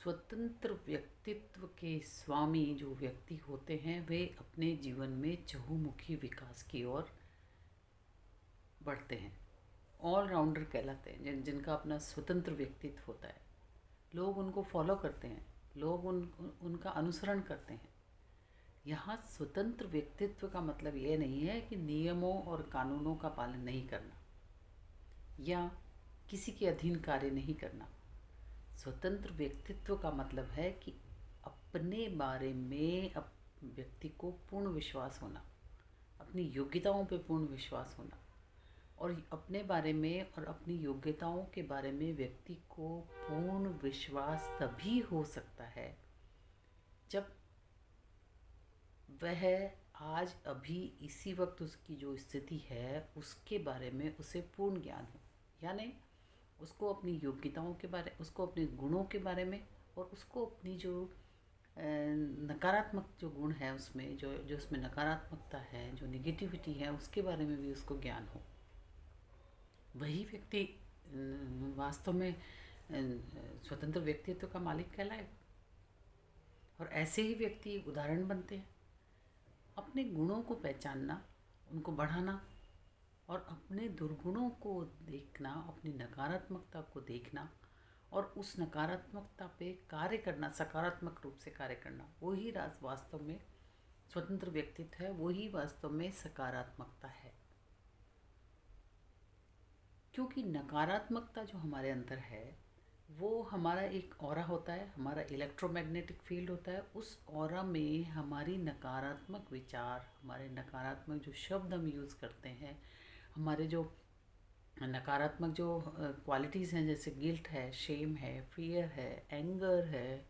स्वतंत्र व्यक्तित्व के स्वामी जो व्यक्ति होते हैं वे अपने जीवन में चहुमुखी विकास की ओर बढ़ते हैं। ऑलराउंडर कहलाते हैं जिनका अपना स्वतंत्र व्यक्तित्व होता है। लोग उनको फॉलो करते हैं, लोग उनका अनुसरण करते हैं। यहाँ स्वतंत्र व्यक्तित्व का मतलब ये नहीं है कि नियमों और कानूनों का पालन नहीं करना या किसी के अधीन कार्य नहीं करना। स्वतंत्र व्यक्तित्व का मतलब है कि अपने बारे में व्यक्ति को पूर्ण विश्वास होना, अपनी योग्यताओं पे पूर्ण विश्वास होना, और अपने बारे में और अपनी योग्यताओं के बारे में व्यक्ति को पूर्ण विश्वास तभी हो सकता है जब वह आज अभी इसी वक्त उसकी जो स्थिति है उसके बारे में उसे पूर्ण ज्ञान हो। यानी उसको अपनी योग्यताओं के बारे, उसको अपने गुणों के बारे में, और उसको अपनी जो नकारात्मक जो गुण है उसमें जो उसमें नकारात्मकता है, जो निगेटिविटी है, उसके बारे में भी उसको ज्ञान हो। वही व्यक्ति वास्तव में स्वतंत्र व्यक्तित्व का मालिक कहलाएगा। और ऐसे ही व्यक्ति उदाहरण बनते हैं। अपने गुणों को पहचानना, उनको बढ़ाना और अपने दुर्गुणों को देखना, अपनी नकारात्मकता को देखना और उस नकारात्मकता पे कार्य करना, सकारात्मक रूप से कार्य करना, वही वास्तव में स्वतंत्र व्यक्तित्व है, वही वास्तव में सकारात्मकता है। क्योंकि नकारात्मकता जो हमारे अंदर है वो हमारा एक ऑरा होता है, हमारा इलेक्ट्रोमैग्नेटिक फील्ड होता है। उस ऑरा में हमारी नकारात्मक विचार, हमारे नकारात्मक जो शब्द हम यूज़ करते हैं, हमारे जो नकारात्मक जो क्वालिटीज़ हैं, जैसे गिल्ट है, शेम है, फियर है, एंगर है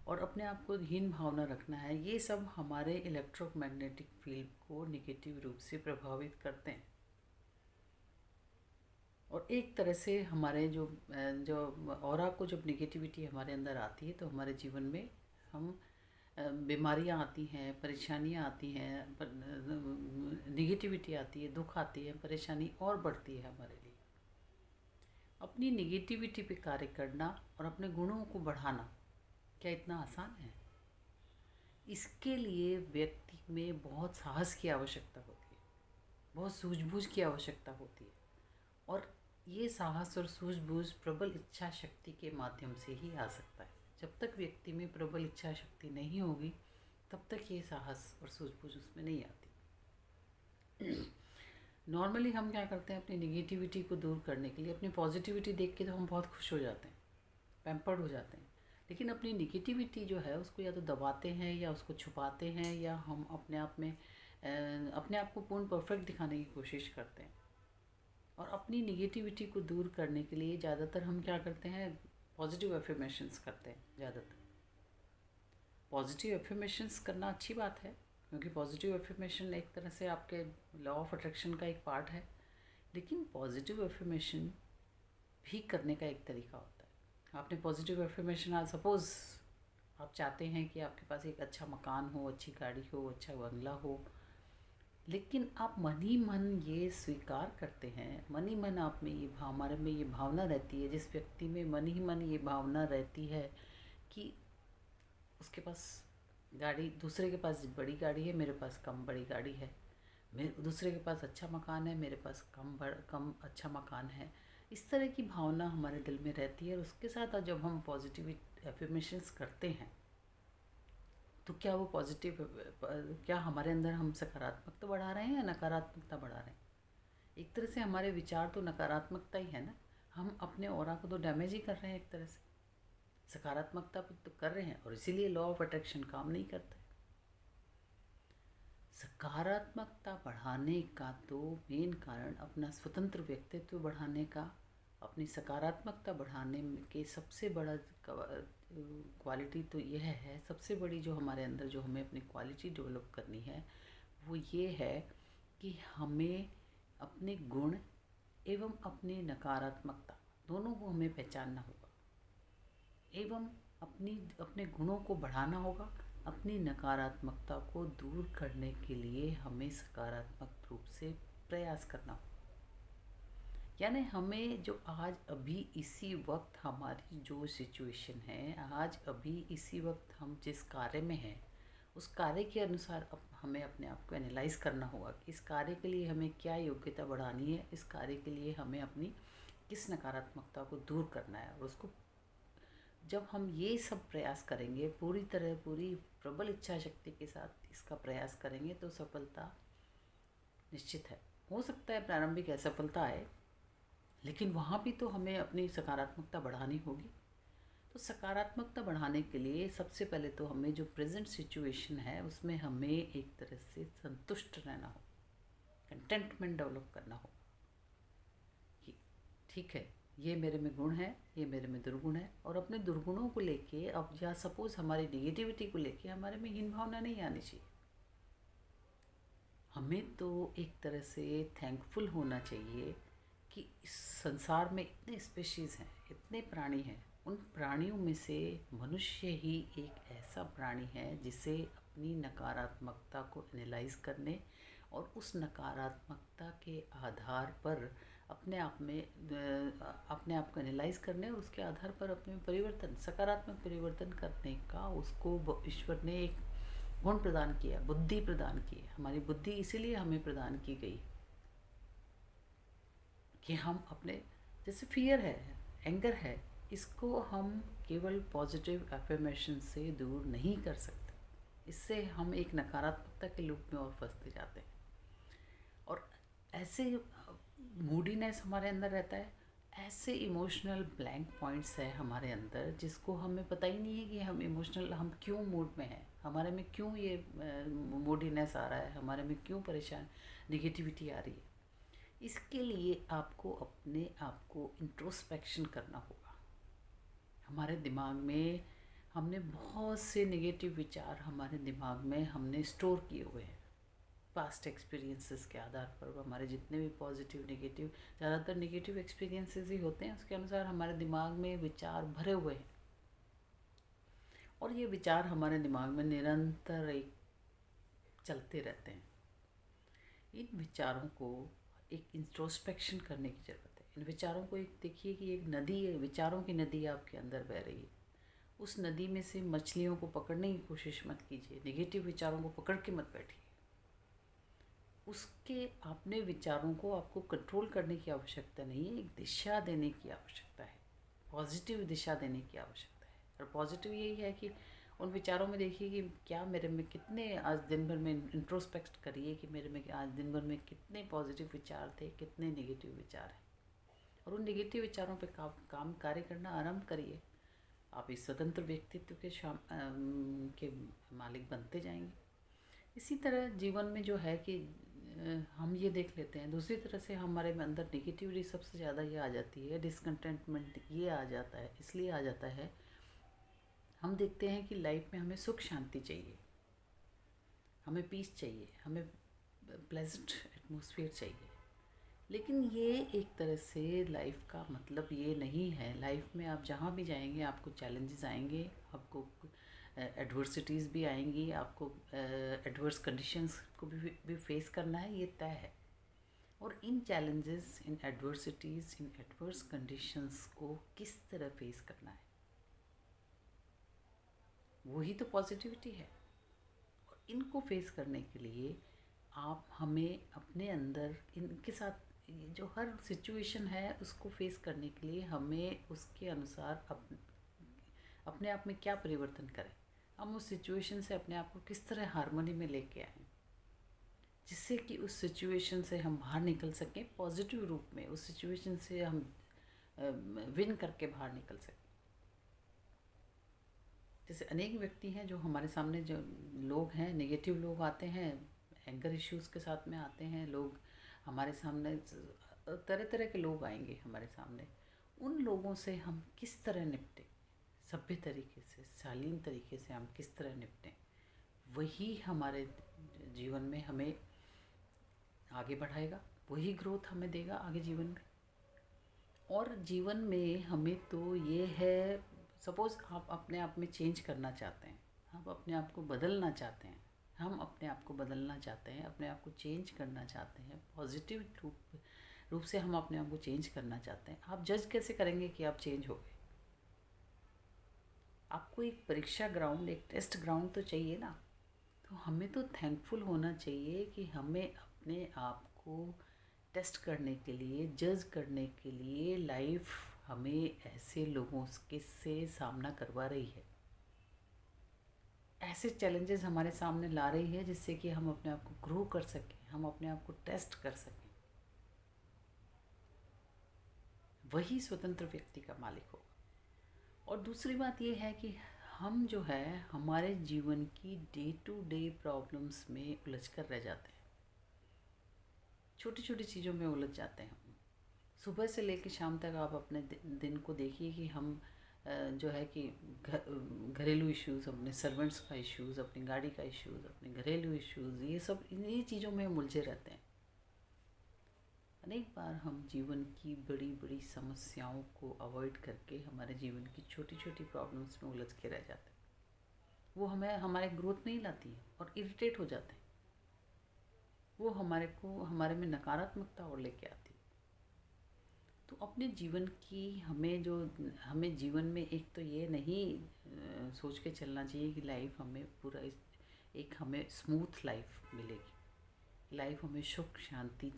और अपने आप को हीन भावना रखना है, ये सब हमारे इलेक्ट्रोमैग्नेटिक फील्ड को निगेटिव रूप से प्रभावित करते हैं। और एक तरह से हमारे जो ऑरा को जब निगेटिविटी हमारे अंदर आती है तो हमारे जीवन में हम बीमारियां आती हैं, परेशानियां आती हैं, निगेटिविटी आती है, दुख आती है, परेशानी और बढ़ती है हमारे लिए। अपनी निगेटिविटी पे कार्य करना और अपने गुणों को बढ़ाना क्या इतना आसान है? इसके लिए व्यक्ति में बहुत साहस की आवश्यकता होती है, बहुत सूझबूझ की आवश्यकता होती है। और ये साहस और सूझबूझ प्रबल इच्छा शक्ति के माध्यम से ही आ सकता है। जब तक व्यक्ति में प्रबल इच्छा शक्ति नहीं होगी तब तक ये साहस और सूझबूझ उसमें नहीं आती। नॉर्मली हम क्या करते हैं, अपनी निगेटिविटी को दूर करने के लिए अपनी पॉजिटिविटी देख के तो हम बहुत खुश हो जाते हैं, पैम्पर्ड हो जाते हैं। लेकिन अपनी निगेटिविटी जो है उसको या तो दबाते हैं या उसको छुपाते हैं, या हम अपने आप को पूर्ण परफेक्ट दिखाने की कोशिश करते हैं। और अपनी निगेटिविटी को दूर करने के लिए ज़्यादातर हम क्या करते हैं, पॉजिटिव एफर्मेशंस करते हैं। ज़्यादातर पॉजिटिव एफर्मेशंस करना अच्छी बात है, क्योंकि पॉजिटिव एफर्मेशन एक तरह से आपके लॉ ऑफ अट्रैक्शन का एक पार्ट है। लेकिन पॉजिटिव एफर्मेशन भी करने का एक तरीका होता है। आपने पॉजिटिव एफर्मेशन, आज सपोज़ आप चाहते हैं कि आपके पास एक अच्छा मकान हो, अच्छी गाड़ी हो, अच्छा बंगला हो, लेकिन आप मन ही मन ये स्वीकार करते हैं, मन ही मन आप में ये हमारे में ये भावना रहती है, जिस व्यक्ति में मन ही मन ये भावना रहती है कि उसके पास गाड़ी, दूसरे के पास बड़ी गाड़ी है, मेरे पास कम बड़ी गाड़ी है, दूसरे के पास अच्छा मकान है, मेरे पास कम अच्छा मकान है। इस तरह की भावना हमारे दिल में रहती है। और उसके साथ जब हम पॉजिटिव एफर्मेशंस करते हैं तो क्या वो पॉजिटिव, क्या हमारे अंदर हम सकारात्मकता बढ़ा रहे हैं या नकारात्मकता बढ़ा रहे हैं? एक तरह से हमारे विचार तो नकारात्मकता ही है ना। हम अपने ऑरा को तो डैमेज ही कर रहे हैं एक तरह से, सकारात्मकता पे तो कर रहे हैं, और इसीलिए लॉ ऑफ अट्रैक्शन काम नहीं करता है। सकारात्मकता बढ़ाने का तो मेन कारण अपना स्वतंत्र व्यक्तित्व बढ़ाने का, अपनी सकारात्मकता बढ़ाने के सबसे बड़ा क्वालिटी तो यह है, सबसे बड़ी जो हमारे अंदर जो हमें अपनी क्वालिटी डेवलप करनी है वो ये है कि हमें अपने गुण एवं अपनी नकारात्मकता दोनों को हमें पहचानना होगा, एवं अपने गुणों को बढ़ाना होगा। अपनी नकारात्मकता को दूर करने के लिए हमें सकारात्मक रूप से प्रयास करना होगा। यानी हमें जो आज अभी इसी वक्त हमारी जो सिचुएशन है, आज अभी इसी वक्त हम जिस कार्य में हैं, उस कार्य के अनुसार अब हमें अपने आप को एनालाइज करना होगा कि इस कार्य के लिए हमें क्या योग्यता बढ़ानी है, इस कार्य के लिए हमें अपनी किस नकारात्मकता को दूर करना है। और उसको जब हम ये सब प्रयास करेंगे, पूरी तरह पूरी प्रबल इच्छा शक्ति के साथ इसका प्रयास करेंगे, तो सफलता निश्चित है। हो सकता है प्रारंभिक असफलता आए, लेकिन वहाँ भी तो हमें अपनी सकारात्मकता बढ़ानी होगी। तो सकारात्मकता बढ़ाने के लिए सबसे पहले तो हमें जो प्रेजेंट सिचुएशन है उसमें हमें एक तरह से संतुष्ट रहना हो, कंटेंटमेंट डेवलप करना हो कि ठीक है, ये मेरे में गुण है, ये मेरे में दुर्गुण है। और अपने दुर्गुणों को लेके, अब या सपोज हमारी नेगेटिविटी को लेके हमारे में हीन भावना नहीं आनी चाहिए। हमें तो एक तरह से थैंकफुल होना चाहिए कि इस संसार में इतने स्पीशीज़ हैं, इतने प्राणी हैं। उन प्राणियों में से मनुष्य ही एक ऐसा प्राणी है जिसे अपनी नकारात्मकता को एनालाइज करने और उस नकारात्मकता के आधार पर अपने आप को एनालाइज करने और उसके आधार पर अपने परिवर्तन, सकारात्मक परिवर्तन करने का उसको ईश्वर ने एक गुण प्रदान किया, बुद्धि प्रदान की है। हमारी बुद्धि इसीलिए हमें प्रदान की गई कि हम अपने, जैसे फियर है, एंगर है, इसको हम केवल पॉजिटिव एफर्मेशन से दूर नहीं कर सकते। इससे हम एक नकारात्मकता के लूप में और फंसते जाते हैं और ऐसे मूडीनेस हमारे अंदर रहता है। ऐसे इमोशनल ब्लैंक पॉइंट्स है हमारे अंदर जिसको हमें पता ही नहीं है कि हम क्यों मूड में हैं, हमारे में क्यों ये मूडीनेस आ रहा है, हमारे में क्यों परेशान निगेटिविटी आ रही है। इसके लिए आपको अपने आप को इंट्रोस्पेक्शन करना होगा। हमारे दिमाग में हमने बहुत से नेगेटिव विचार हमारे दिमाग में हमने स्टोर किए हुए हैं पास्ट एक्सपीरियंसेस के आधार पर। हमारे जितने भी पॉजिटिव नेगेटिव, ज़्यादातर नेगेटिव एक्सपीरियंसेस ही होते हैं, उसके अनुसार हमारे दिमाग में विचार भरे हुए हैं और ये विचार हमारे दिमाग में निरंतर एक चलते रहते हैं। इन विचारों को एक इंट्रोस्पेक्शन करने की ज़रूरत है। इन विचारों को एक देखिए कि एक नदी है, विचारों की नदी आपके अंदर बह रही है। उस नदी में से मछलियों को पकड़ने की कोशिश मत कीजिए, नेगेटिव विचारों को पकड़ के मत बैठिए। उसके अपने विचारों को आपको कंट्रोल करने की आवश्यकता नहीं है, एक दिशा देने की आवश्यकता है, पॉजिटिव दिशा देने की आवश्यकता है। और पॉजिटिव यही है कि उन विचारों में देखिए कि क्या मेरे में कितने, आज दिन भर में इंट्रोस्पेक्ट करिए कि मेरे में आज दिन भर में कितने पॉजिटिव विचार थे, कितने नेगेटिव विचार हैं। और उन नेगेटिव विचारों पे काम कार्य करना आरंभ करिए। आप इस स्वतंत्र व्यक्तित्व के मालिक बनते जाएंगे। इसी तरह जीवन में जो है कि हम ये देख लेते हैं, दूसरी तरह से हमारे में अंदर नेगेटिविटी सबसे ज़्यादा ये आ जाती है, डिसकंटेंटमेंट ये आ जाता है। इसलिए आ जाता है, हम देखते हैं कि लाइफ में हमें सुख शांति चाहिए, हमें पीस चाहिए, हमें प्लेजेंट एटमॉस्फेयर चाहिए। लेकिन ये एक तरह से लाइफ का मतलब ये नहीं है। लाइफ में आप जहाँ भी जाएंगे आपको चैलेंजेस आएंगे, आपको एडवर्सिटीज़ भी आएंगी, आपको एडवर्स कंडीशंस को भी फेस करना है, ये तय है। और इन चैलेंजेस, इन एडवर्सिटीज़, इन एडवर्स कंडीशंस को किस तरह फेस करना है, वही तो पॉजिटिविटी है। और इनको फेस करने के लिए हमें अपने अंदर इनके साथ जो हर सिचुएशन है उसको फेस करने के लिए हमें उसके अनुसार अपने आप में क्या परिवर्तन करें, हम उस सिचुएशन से अपने आप को किस तरह हार्मनी में लेके आएँ, जिससे कि उस सिचुएशन से हम बाहर निकल सकें पॉजिटिव रूप में, उस सिचुएशन से हम विन करके बाहर निकल सकें। जैसे अनेक व्यक्ति हैं जो हमारे सामने, जो लोग हैं, नेगेटिव लोग आते हैं, एंगर इश्यूज़ के साथ में आते हैं लोग हमारे सामने, तरह तरह के लोग आएंगे हमारे सामने। उन लोगों से हम किस तरह निपटें, सभ्य तरीके से, शालीन तरीके से हम किस तरह निपटें, वही हमारे जीवन में हमें आगे बढ़ाएगा, वही ग्रोथ हमें देगा आगे जीवन में। और जीवन में हमें तो ये है, सपोज़ आप अपने आप में चेंज करना चाहते हैं, आप अपने आप को बदलना चाहते हैं, हम अपने आप को बदलना चाहते हैं, अपने आप को चेंज करना चाहते हैं, पॉजिटिव रूप से हम अपने आप को चेंज करना चाहते हैं, आप जज कैसे करेंगे कि आप चेंज हो गए? आपको एक परीक्षा ग्राउंड, एक टेस्ट ग्राउंड तो चाहिए ना। तो हमें तो थैंकफुल होना चाहिए कि हमें अपने आप को टेस्ट करने के लिए, जज करने के लिए लाइफ हमें ऐसे लोगों के से सामना करवा रही है, ऐसे चैलेंजेस हमारे सामने ला रही है जिससे कि हम अपने आप को ग्रो कर सकें, हम अपने आप को टेस्ट कर सकें। वही स्वतंत्र व्यक्ति का मालिक होगा। और दूसरी बात ये है कि हम जो है हमारे जीवन की डे टू डे प्रॉब्लम्स में उलझ कर रह जाते हैं, छोटी छोटी चीज़ों में उलझ जाते हैं हम। सुबह से लेकर शाम तक आप अपने दिन को देखिए कि हम जो है कि घरेलू इश्यूज़, अपने सर्वेंट्स का इश्यूज़, अपनी गाड़ी का इश्यूज़, अपने घरेलू इश्यूज़, ये सब इन्हीं चीज़ों में हम उलझे रहते हैं। अनेक बार हम जीवन की बड़ी बड़ी समस्याओं को अवॉइड करके हमारे जीवन की छोटी छोटी प्रॉब्लम्स में उलझ के रह जाते हैं। वो हमें हमारे ग्रोथ नहीं लाती है और इरिटेट हो जाते हैं। वो हमारे में नकारात्मकता और लेके आती है। तो अपने जीवन की हमें जीवन में एक तो ये नहीं सोच के चलना चाहिए कि लाइफ हमें एक हमें स्मूथ लाइफ मिलेगी, लाइफ हमें सुख शांति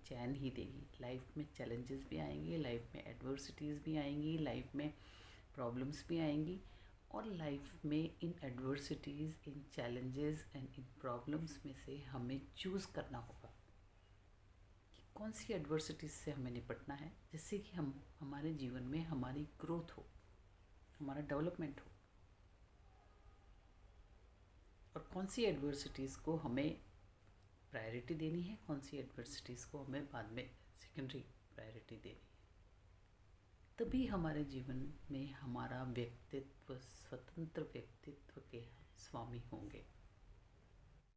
चैन ही देगी। लाइफ में चैलेंजेस भी आएंगे, लाइफ में एडवर्सिटीज़ भी आएंगी, लाइफ में प्रॉब्लम्स भी आएंगी। और लाइफ में इन एडवर्सिटीज़, इन चैलेंजेस एंड इन प्रॉब्लम्स में से हमें चूज़ करना होगा कि कौन सी एडवर्सिटीज़ से हमें निपटना है जिससे कि हमारे जीवन में हमारी ग्रोथ हो, हमारा डेवलपमेंट हो, और कौन सी एडवर्सिटीज़ को हमें प्रायोरिटी देनी है, कौन सी एडवर्सिटीज़ को हमें बाद में सेकेंडरी प्रायोरिटी देनी है। तभी हमारे जीवन में हमारा व्यक्तित्व स्वतंत्र व्यक्तित्व के स्वामी होंगे।